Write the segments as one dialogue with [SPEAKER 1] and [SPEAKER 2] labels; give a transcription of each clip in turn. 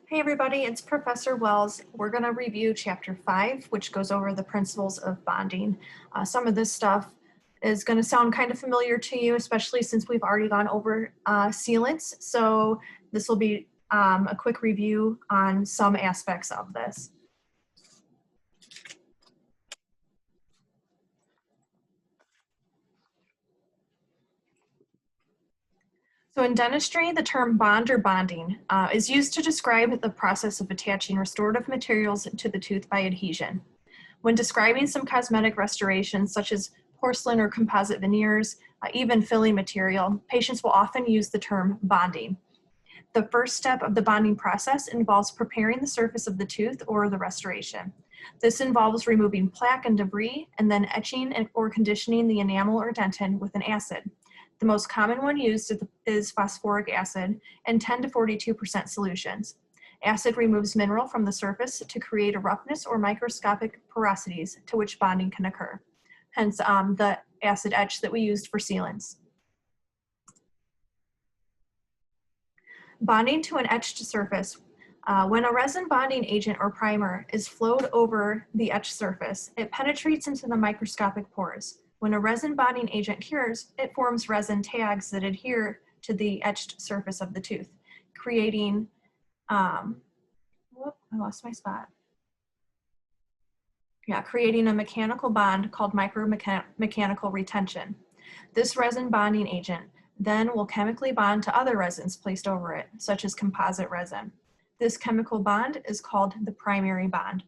[SPEAKER 1] Hey everybody, it's Professor Wells. We're going to review Chapter 5, which goes over the principles of bonding. Some of this stuff is going to sound kind of familiar to you, especially since we've already gone over sealants. So this will be a quick review on some aspects of this. So in dentistry, the term bond or bonding is used to describe the process of attaching restorative materials to the tooth by adhesion. When describing some cosmetic restorations, such as porcelain or composite veneers, even filling material, patients will often use the term bonding. The first step of the bonding process involves preparing the surface of the tooth or the restoration. This involves removing plaque and debris and then etching or conditioning the enamel or dentin with an acid. The most common one used is phosphoric acid in 10 to 42% solutions. Acid removes mineral from the surface to create a roughness or microscopic porosities to which bonding can occur. Hence the acid etch that we used for sealants. Bonding to an etched surface. When a resin bonding agent or primer is flowed over the etched surface, it penetrates into the microscopic pores. When a resin bonding agent cures, it forms resin tags that adhere to the etched surface of the tooth, creating, creating a mechanical bond called micromechanical retention. This resin bonding agent then will chemically bond to other resins placed over it, such as composite resin. This chemical bond is called the primary bond.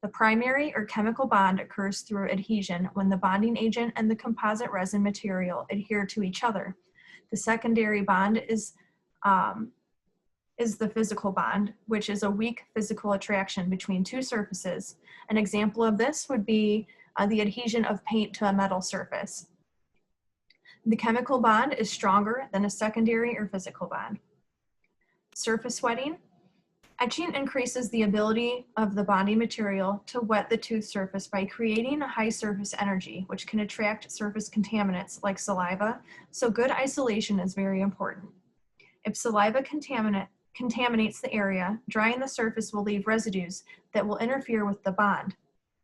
[SPEAKER 1] The primary or chemical bond occurs through adhesion when the bonding agent and the composite resin material adhere to each other. The secondary bond is the physical bond, which is a weak physical attraction between two surfaces. An example of this would be the adhesion of paint to a metal surface. The chemical bond is stronger than a secondary or physical bond. Surface wetting. Etching increases the ability of the bonding material to wet the tooth surface by creating a high surface energy, which can attract surface contaminants like saliva, so good isolation is very important. If saliva contaminates the area, drying the surface will leave residues that will interfere with the bond.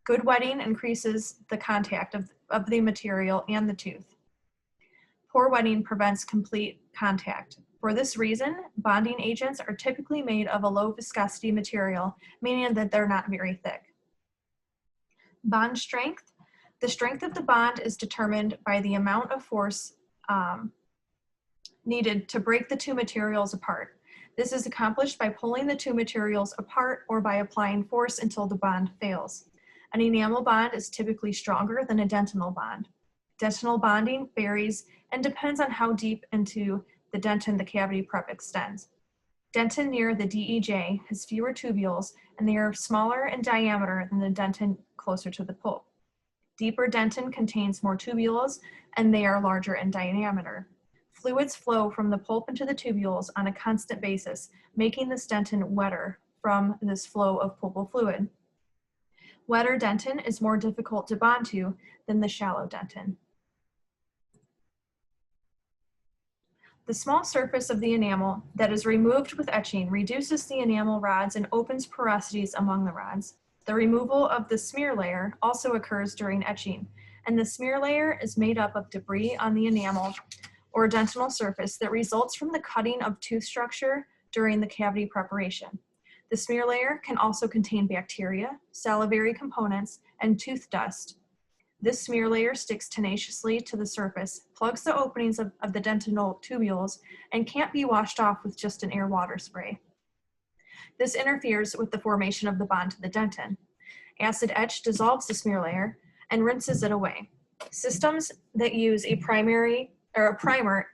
[SPEAKER 1] Good wetting increases the contact of the material and the tooth. Poor wetting prevents complete contact. For this reason, bonding agents are typically made of a low viscosity material, meaning that they're not very thick. Bond strength. The strength of the bond is determined by the amount of force needed to break the two materials apart. This is accomplished by pulling the two materials apart or by applying force until the bond fails. An enamel bond is typically stronger than a dentinal bond. Dentinal bonding varies and depends on how deep into the dentin the cavity prep extends. Dentin near the DEJ has fewer tubules and they are smaller in diameter than the dentin closer to the pulp. Deeper dentin contains more tubules and they are larger in diameter. Fluids flow from the pulp into the tubules on a constant basis, making this dentin wetter from this flow of pulpal fluid. Wetter dentin is more difficult to bond to than the shallow dentin. The small surface of the enamel that is removed with etching reduces the enamel rods and opens porosities among the rods. The removal of the smear layer also occurs during etching, and the smear layer is made up of debris on the enamel or dentinal surface that results from the cutting of tooth structure during the cavity preparation. The smear layer can also contain bacteria, salivary components, and tooth dust. This smear layer sticks tenaciously to the surface, plugs the openings of the dentinal tubules, and can't be washed off with just an air water spray. This interferes with the formation of the bond to the dentin. Acid etch dissolves the smear layer and rinses it away. Systems that use a primer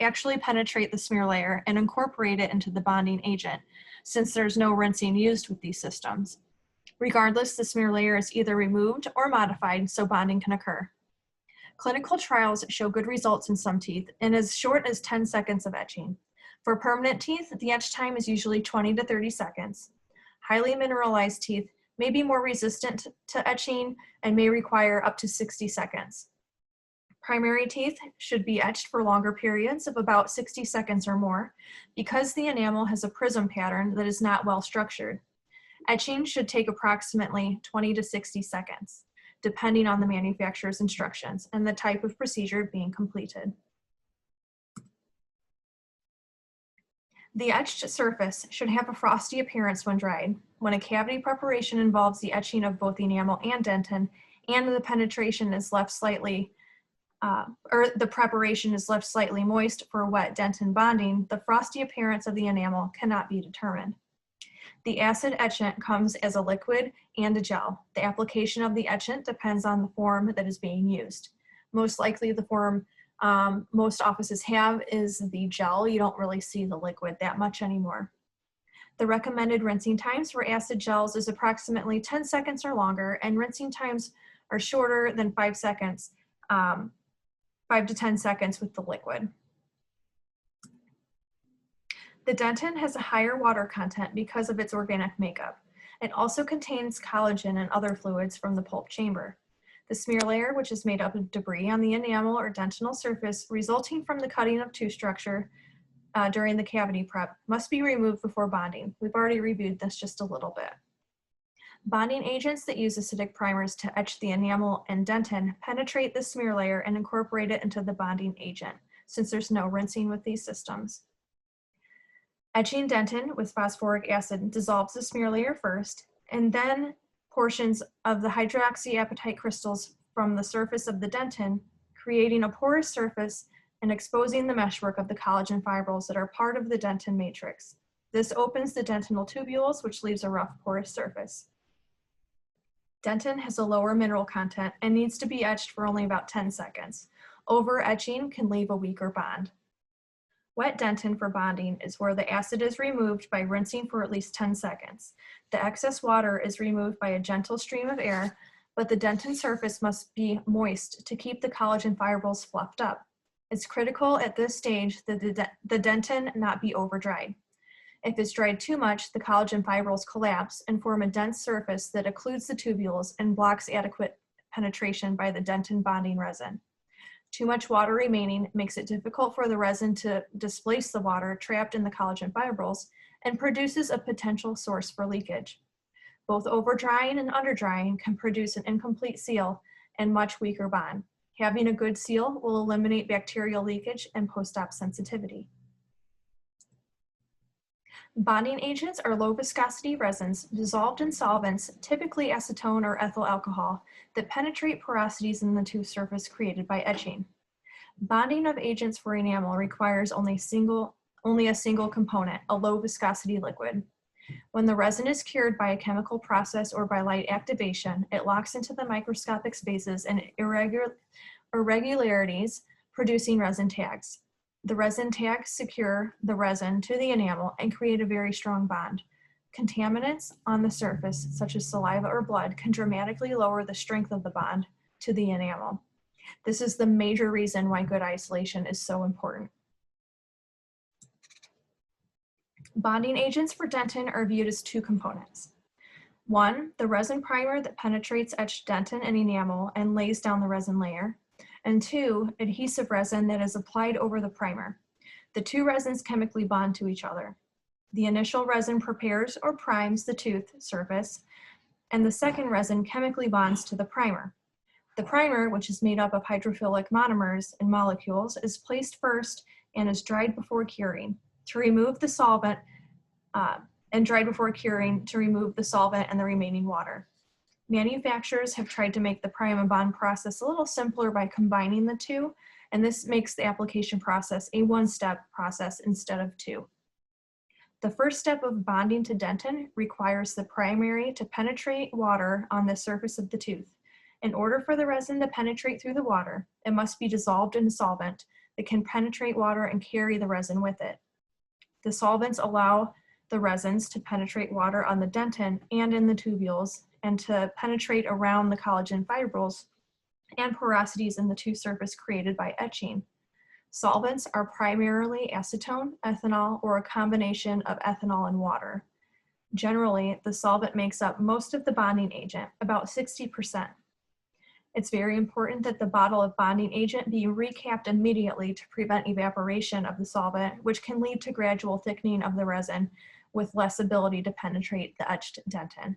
[SPEAKER 1] actually penetrate the smear layer and incorporate it into the bonding agent, since there's no rinsing used with these systems. Regardless, the smear layer is either removed or modified so bonding can occur. Clinical trials show good results in some teeth in as short as 10 seconds of etching. For permanent teeth, the etch time is usually 20 to 30 seconds. Highly mineralized teeth may be more resistant to etching and may require up to 60 seconds. Primary teeth should be etched for longer periods of about 60 seconds or more because the enamel has a prism pattern that is not well structured. Etching should take approximately 20 to 60 seconds, depending on the manufacturer's instructions and the type of procedure being completed. The etched surface should have a frosty appearance when dried. When a cavity preparation involves the etching of both enamel and dentin, and the penetration is left slightly the preparation is left slightly moist for wet dentin bonding, the frosty appearance of the enamel cannot be determined. The acid etchant comes as a liquid and a gel. The application of the etchant depends on the form that is being used. Most likely the form most offices have is the gel. You don't really see the liquid that much anymore. The recommended rinsing times for acid gels is approximately 10 seconds or longer, and rinsing times are shorter than 5 seconds. 5 to 10 seconds with the liquid. The dentin has a higher water content because of its organic makeup. It also contains collagen and other fluids from the pulp chamber. The smear layer, which is made up of debris on the enamel or dentinal surface resulting from the cutting of tooth structure during the cavity prep, must be removed before bonding. We've already reviewed this just a little bit. Bonding agents that use acidic primers to etch the enamel and dentin penetrate the smear layer and incorporate it into the bonding agent, since there's no rinsing with these systems. Etching dentin with phosphoric acid dissolves the smear layer first, and then portions of the hydroxyapatite crystals from the surface of the dentin, creating a porous surface and exposing the meshwork of the collagen fibrils that are part of the dentin matrix. This opens the dentinal tubules, which leaves a rough porous surface. Dentin has a lower mineral content and needs to be etched for only about 10 seconds. Over etching can leave a weaker bond. Wet dentin for bonding is where the acid is removed by rinsing for at least 10 seconds. The excess water is removed by a gentle stream of air, but the dentin surface must be moist to keep the collagen fibrils fluffed up. It's critical at this stage that the dentin not be over-dried. If it's dried too much, the collagen fibrils collapse and form a dense surface that occludes the tubules and blocks adequate penetration by the dentin bonding resin. Too much water remaining makes it difficult for the resin to displace the water trapped in the collagen fibrils and produces a potential source for leakage. Both over-drying and under-drying can produce an incomplete seal and much weaker bond. Having a good seal will eliminate bacterial leakage and post-op sensitivity. Bonding agents are low viscosity resins dissolved in solvents, typically acetone or ethyl alcohol, that penetrate porosities in the tooth surface created by etching. Bonding of agents for enamel requires only a single component, a low viscosity liquid. When the resin is cured by a chemical process or by light activation, it locks into the microscopic spaces and irregularities, producing resin tags. The resin tags secure the resin to the enamel and create a very strong bond. Contaminants on the surface, such as saliva or blood, can dramatically lower the strength of the bond to the enamel. This is the major reason why good isolation is so important. Bonding agents for dentin are viewed as two components. One, the resin primer that penetrates etched dentin and enamel and lays down the resin layer. And two, adhesive resin that is applied over the primer. The two resins chemically bond to each other. The initial resin prepares or primes the tooth surface, and the second resin chemically bonds to the primer. The primer, which is made up of hydrophilic monomers and molecules, is placed first and is dried before curing to remove the solvent, and the remaining water. Manufacturers have tried to make the prime and bond process a little simpler by combining the two, and this makes the application process a one-step process instead of two. The first step of bonding to dentin requires the primary to penetrate water on the surface of the tooth. In order for the resin to penetrate through the water, it must be dissolved in a solvent that can penetrate water and carry the resin with it. The solvents allow the resins to penetrate water on the dentin and in the tubules, and to penetrate around the collagen fibrils and porosities in the tooth surface created by etching. Solvents are primarily acetone, ethanol, or a combination of ethanol and water. Generally, the solvent makes up most of the bonding agent, about 60%. It's very important that the bottle of bonding agent be recapped immediately to prevent evaporation of the solvent, which can lead to gradual thickening of the resin with less ability to penetrate the etched dentin.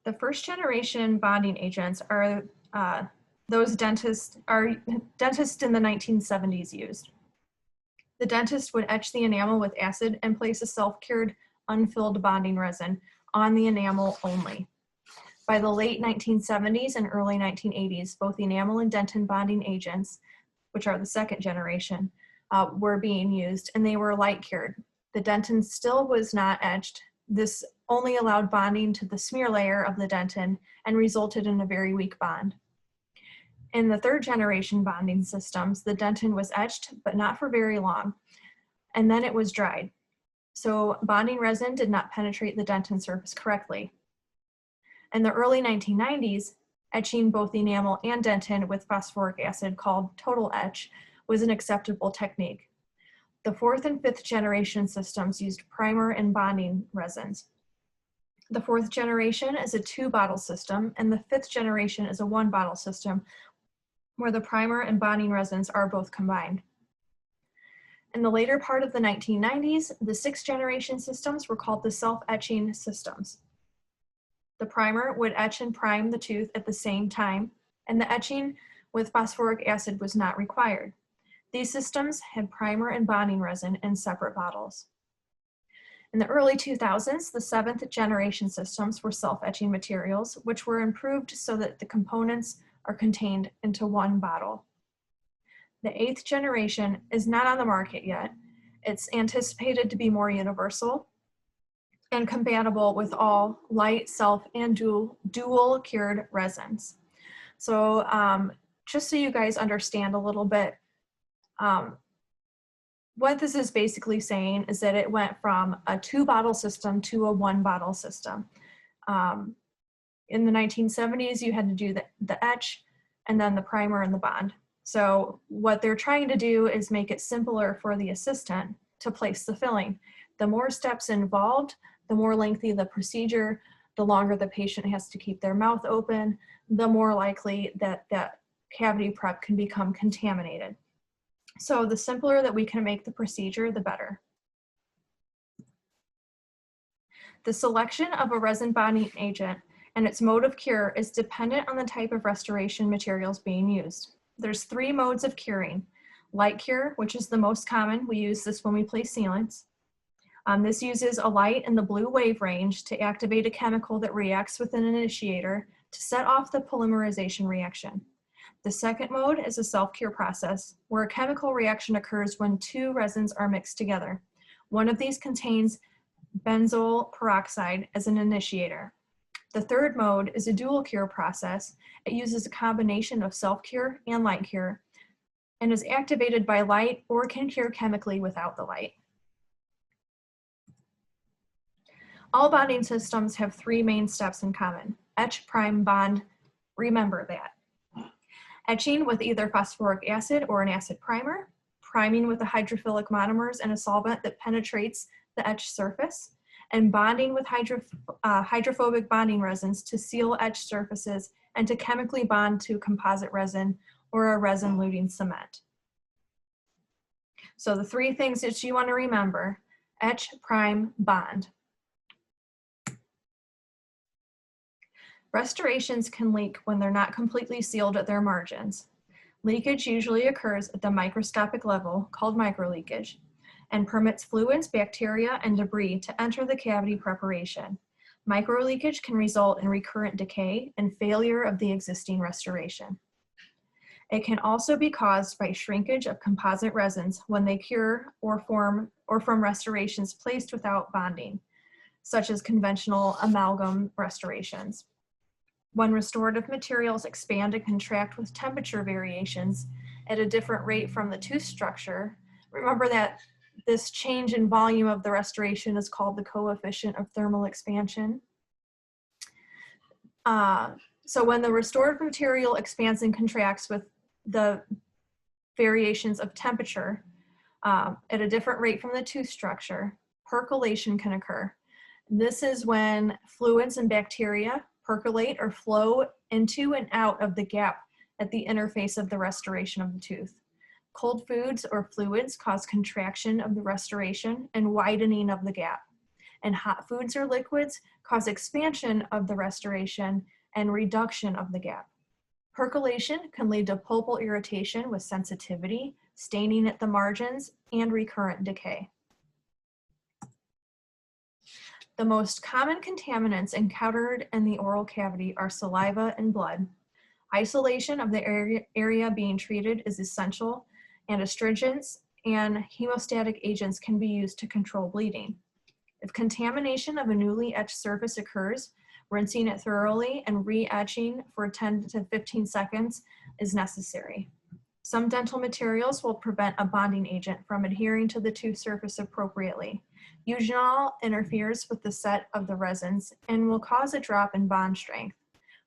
[SPEAKER 1] The first generation bonding agents are those dentists in the 1970s used. The dentist would etch the enamel with acid and place a self-cured unfilled bonding resin on the enamel only. By the late 1970s and early 1980s, both enamel and dentin bonding agents, which are the second generation, were being used, and they were light cured. The dentin still was not etched. This only allowed bonding to the smear layer of the dentin and resulted in a very weak bond. In the third generation bonding systems, the dentin was etched, but not for very long, and then it was dried. So bonding resin did not penetrate the dentin surface correctly. In the early 1990s, etching both enamel and dentin with phosphoric acid, called total etch, was an acceptable technique. The fourth and fifth generation systems used primer and bonding resins. The fourth generation is a 2-bottle system, and the fifth generation is a 1-bottle system, where the primer and bonding resins are both combined. In the later part of the 1990s, the 6th generation systems were called the self-etching systems. The primer would etch and prime the tooth at the same time, and the etching with phosphoric acid was not required. These systems had primer and bonding resin in separate bottles. In the early 2000s, the 7th generation systems were self-etching materials, which were improved so that the components are contained into one bottle. The 8th generation is not on the market yet. It's anticipated to be more universal and compatible with all light, self, and dual cured resins. So just so you guys understand a little bit, what this is basically saying is that it went from a 2-bottle system to a 1-bottle system. In the 1970s, you had to do the etch and then the primer and the bond. So what they're trying to do is make it simpler for the assistant to place the filling. The more steps involved, the more lengthy the procedure, the longer the patient has to keep their mouth open, the more likely that that cavity prep can become contaminated. So the simpler that we can make the procedure, the better. The selection of a resin bonding agent and its mode of cure is dependent on the type of restoration materials being used. There's 3 modes of curing. Light cure, which is the most common. We use this when we place sealants. This uses a light in the blue wave range to activate a chemical that reacts with an initiator to set off the polymerization reaction. The second mode is a self-cure process, where a chemical reaction occurs when 2 resins are mixed together. One of these contains benzoyl peroxide as an initiator. The third mode is a dual cure process. It uses a combination of self-cure and light cure and is activated by light or can cure chemically without the light. All bonding systems have 3 main steps in common: etch, prime, bond. Remember that. Etching with either phosphoric acid or an acid primer, priming with the hydrophilic monomers and a solvent that penetrates the etched surface, and bonding with hydrophobic bonding resins to seal etched surfaces and to chemically bond to composite resin or a resin-luting cement. So the 3 things that you want to remember: etch, prime, bond. Restorations can leak when they're not completely sealed at their margins. Leakage usually occurs at the microscopic level, called microleakage, and permits fluids, bacteria, and debris to enter the cavity preparation. Microleakage can result in recurrent decay and failure of the existing restoration. It can also be caused by shrinkage of composite resins when they cure or from restorations placed without bonding, such as conventional amalgam restorations. When restorative materials expand and contract with temperature variations at a different rate from the tooth structure, remember that this change in volume of the restoration is called the coefficient of thermal expansion. So when the restorative material expands and contracts with the variations of temperature at a different rate from the tooth structure, percolation can occur. This is when fluids and bacteria, percolate or flow into and out of the gap at the interface of the restoration of the tooth. Cold foods or fluids cause contraction of the restoration and widening of the gap. And hot foods or liquids cause expansion of the restoration and reduction of the gap. Percolation can lead to pulpal irritation with sensitivity, staining at the margins, and recurrent decay. The most common contaminants encountered in the oral cavity are saliva and blood. Isolation of the area being treated is essential, and astringents and hemostatic agents can be used to control bleeding. If contamination of a newly etched surface occurs, rinsing it thoroughly and re-etching for 10 to 15 seconds is necessary. Some dental materials will prevent a bonding agent from adhering to the tooth surface appropriately. Eugenol interferes with the set of the resins and will cause a drop in bond strength.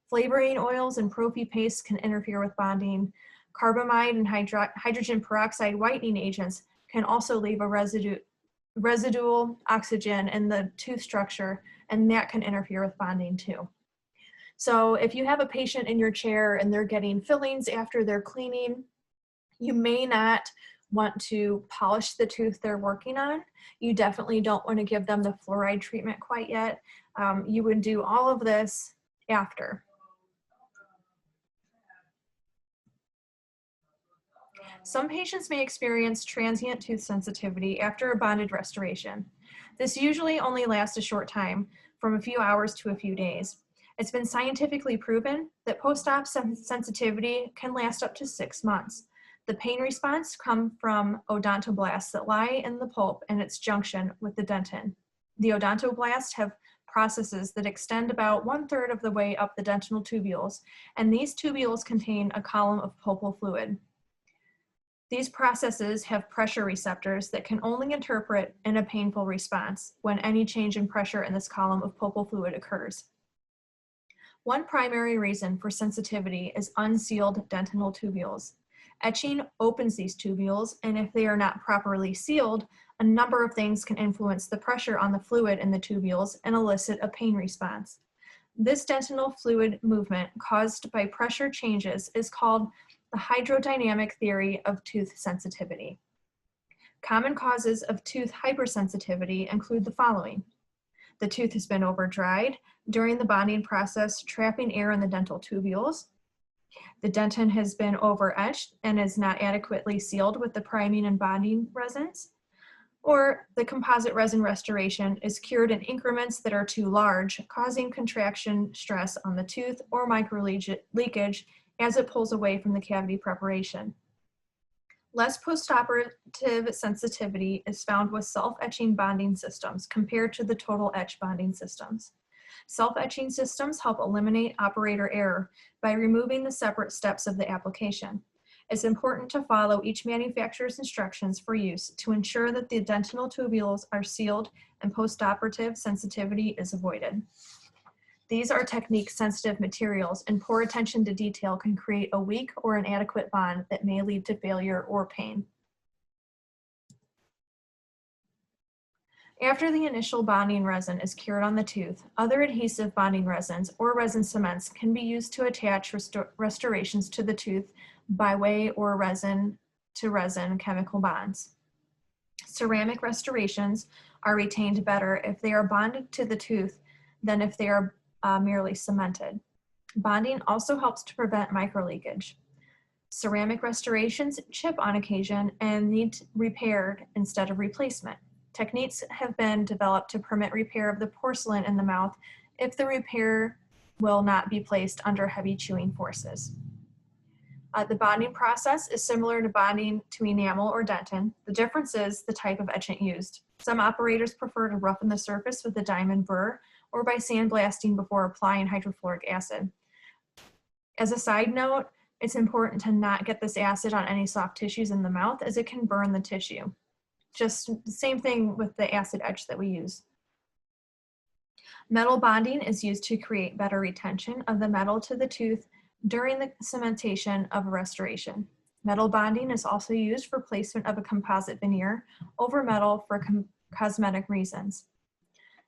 [SPEAKER 1] Flavoring oils and prophy paste can interfere with bonding. Carbamide and hydrogen peroxide whitening agents can also leave a residual oxygen in the tooth structure, and that can interfere with bonding too. So if you have a patient in your chair and they're getting fillings after they're cleaning, you may not want to polish the tooth they're working on. You definitely don't want to give them the fluoride treatment quite yet. You would do all of this after. Some patients may experience transient tooth sensitivity after a bonded restoration. This usually only lasts a short time, from a few hours to a few days. It's been scientifically proven that post-op sensitivity can last up to 6 months. The pain response comes from odontoblasts that lie in the pulp and its junction with the dentin. The odontoblasts have processes that extend about 1/3 of the way up the dentinal tubules, and these tubules contain a column of pulpal fluid. These processes have pressure receptors that can only interpret in a painful response when any change in pressure in this column of pulpal fluid occurs. One primary reason for sensitivity is unsealed dentinal tubules. Etching opens these tubules, and if they are not properly sealed, a number of things can influence the pressure on the fluid in the tubules and elicit a pain response. This dentinal fluid movement caused by pressure changes is called the hydrodynamic theory of tooth sensitivity. Common causes of tooth hypersensitivity include the following. The tooth has been over-dried during the bonding process, trapping air in the dental tubules. The dentin has been over-etched and is not adequately sealed with the priming and bonding resins. Or the composite resin restoration is cured in increments that are too large, causing contraction stress on the tooth or micro-leakage as it pulls away from the cavity preparation. Less postoperative sensitivity is found with self-etching bonding systems compared to the total etch bonding systems. Self-etching systems help eliminate operator error by removing the separate steps of the application. It's important to follow each manufacturer's instructions for use to ensure that the dentinal tubules are sealed and postoperative sensitivity is avoided. These are technique-sensitive materials, and poor attention to detail can create a weak or inadequate bond that may lead to failure or pain. After the initial bonding resin is cured on the tooth, other adhesive bonding resins or resin cements can be used to attach restorations to the tooth by way or resin-to-resin chemical bonds. Ceramic restorations are retained better if they are bonded to the tooth than if they are merely cemented. Bonding also helps to prevent microleakage. Ceramic restorations chip on occasion and need repaired instead of replacement. Techniques have been developed to permit repair of the porcelain in the mouth if the repair will not be placed under heavy chewing forces. The bonding process is similar to bonding to enamel or dentin. The difference is the type of etchant used. Some operators prefer to roughen the surface with a diamond burr or by sandblasting before applying hydrofluoric acid. As a side note, it's important to not get this acid on any soft tissues in the mouth as it can burn the tissue. Just the same thing with the acid etch that we use. Metal bonding is used to create better retention of the metal to the tooth during the cementation of a restoration. Metal bonding is also used for placement of a composite veneer over metal for cosmetic reasons.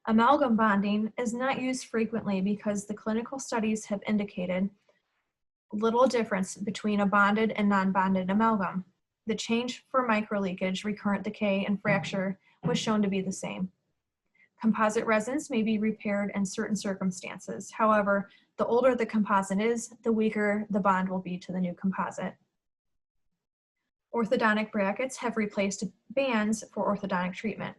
[SPEAKER 1] Amalgam bonding is not used frequently because the clinical studies have indicated little difference between a bonded and non-bonded amalgam. The change for microleakage, recurrent decay, and fracture was shown to be the same. Composite resins may be repaired in certain circumstances. However, the older the composite is, the weaker the bond will be to the new composite. Orthodontic brackets have replaced bands for orthodontic treatment.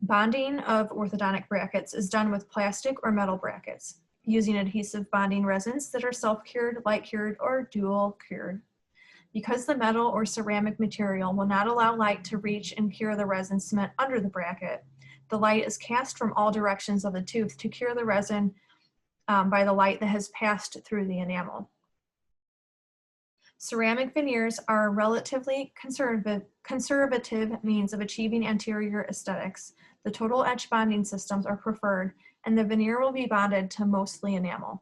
[SPEAKER 1] Bonding of orthodontic brackets is done with plastic or metal brackets, using adhesive bonding resins that are self-cured, light-cured, or dual-cured. Because the metal or ceramic material will not allow light to reach and cure the resin cement under the bracket, the light is cast from all directions of the tooth to cure the resin by the light that has passed through the enamel. Ceramic veneers are a relatively conservative means of achieving anterior aesthetics. The total etch bonding systems are preferred, and the veneer will be bonded to mostly enamel.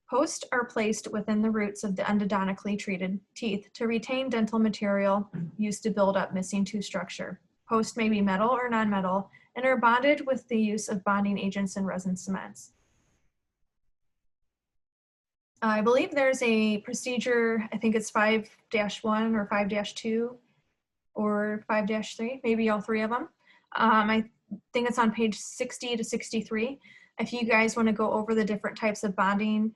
[SPEAKER 1] Posts are placed within the roots of the endodontically treated teeth to retain dental material used to build up missing tooth structure. Posts may be metal or non-metal and are bonded with the use of bonding agents and resin cements. I believe there's a procedure, I think it's 5-1 or 5-2 or 5-3, maybe all three of them. I think it's on page 60 to 63. If you guys want to go over the different types of bonding,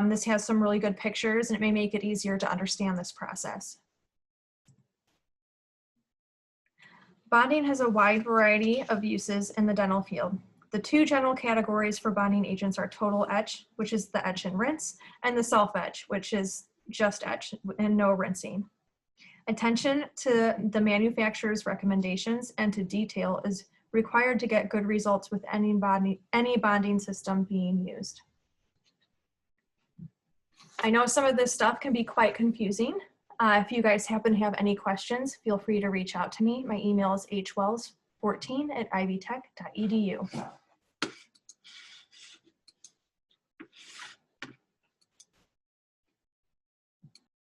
[SPEAKER 1] this has some really good pictures and it may make it easier to understand this process. Bonding has a wide variety of uses in the dental field. The two general categories for bonding agents are total etch, which is the etch and rinse, and the self-etch, which is just etch and no rinsing. Attention to the manufacturer's recommendations and to detail is required to get good results with any bonding system being used. I know some of this stuff can be quite confusing. If you guys happen to have any questions, feel free to reach out to me. My email is hwells14@ivtech.edu.